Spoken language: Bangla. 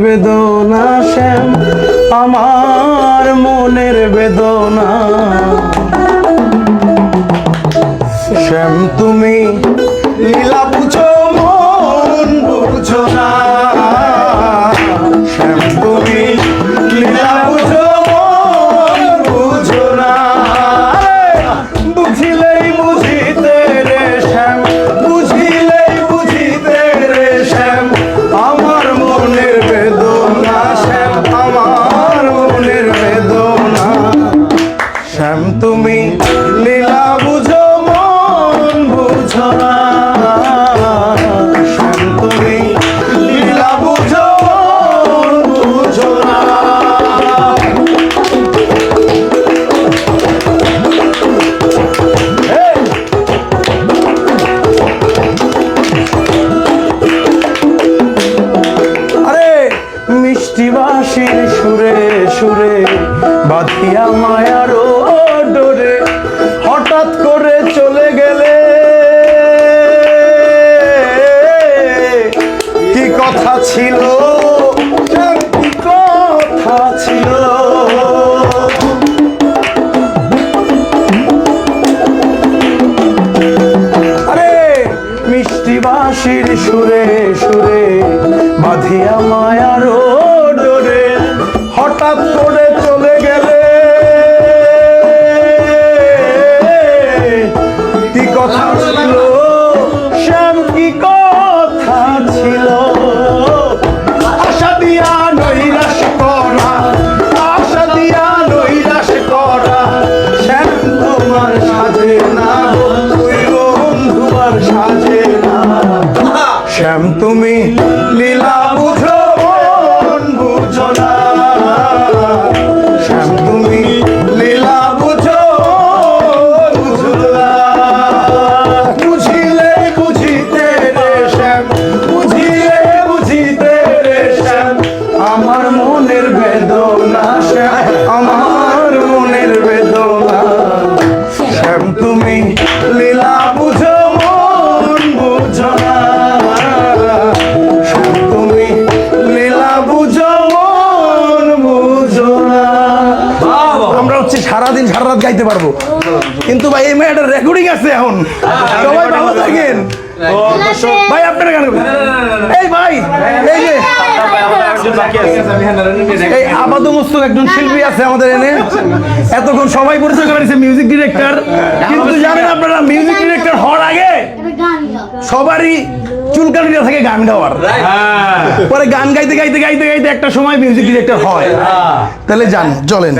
বেদনা শ্যাম, আমার মনের বেদনা। শ্যাম তুমি লীলা বুঝো মন বুঝো না, শ্যাম তুমি লীলা বুঝো মন বুঝো না। বুঝিলেই বুঝিতে রে শ্যাম, বুঝিলেই বুঝিতে রে শ্যাম, আমার মনের বেদনা শ্যাম, আমার মনের বেদনা। শ্যাম তুমি লীলা বুঝো মন বুঝো না, শ্যাম তুমি লীলা বুঝো মন বুঝো না। আরে মিষ্টি বাঁশির সুরে সুরে বাঁধিয়া মায়ার ডোরে হঠাৎ করে চলে গেলে, কি কথা ছিল কি কথা ছিল। আরে মিষ্টি বাঁশির সুরে সুরে বাঁধিয়া মায়ার ডোরে হঠাৎ করে চলে গেলে, কি কথা ছিল শ্যাম কি কথা ছিল। আশা দিয়া নৈরাশ করা, আশা দিয়া নৈরাশ করা, শ্যাম তোমার সাজে না, তুই বন্ধুবার সাজে না। শ্যাম তুমি লীলা বুঝো মন বুঝো না, শ্যাম তুমি লীলা বুঝো বুঝো না। বুঝিলে বুঝিতে রে শ্যাম, বুঝিলে বুঝিতে রে শ্যাম, আমার মনের বেদনা শ্যাম, আমার মনের বেদনা। শ্যাম তুমি লীলা বুঝো মন বুঝো না, শ্যাম তুমি লীলা বুঝো মন বুঝো না। আমরা হচ্ছে সারাদিন সারা রাত গাইতে পারবো, কিন্তু ভাই এই মেয়েটার রেকর্ডিং আছে এখন। সবাই ভালো থাকেন ভাই, আপনারা গান করবেন। এই ভাই এই যে এই আপাদমস্তক একজন শিল্পী আছে আমাদের এনে, এতক্ষণ সবাই পরিচয় করেছে মিউজিক ডিরেক্টর, কিন্তু জানেন আপনারা মিউজিক ডিরেক্টর হওয়ার আগে সবারই চুলকানিটা থাকে গান গাওয়ার, পরে গান গাইতে গাইতে গাইতে গাইতে একটা সময় মিউজিক ডিরেক্টর হয়। তাহলে জান চলেন।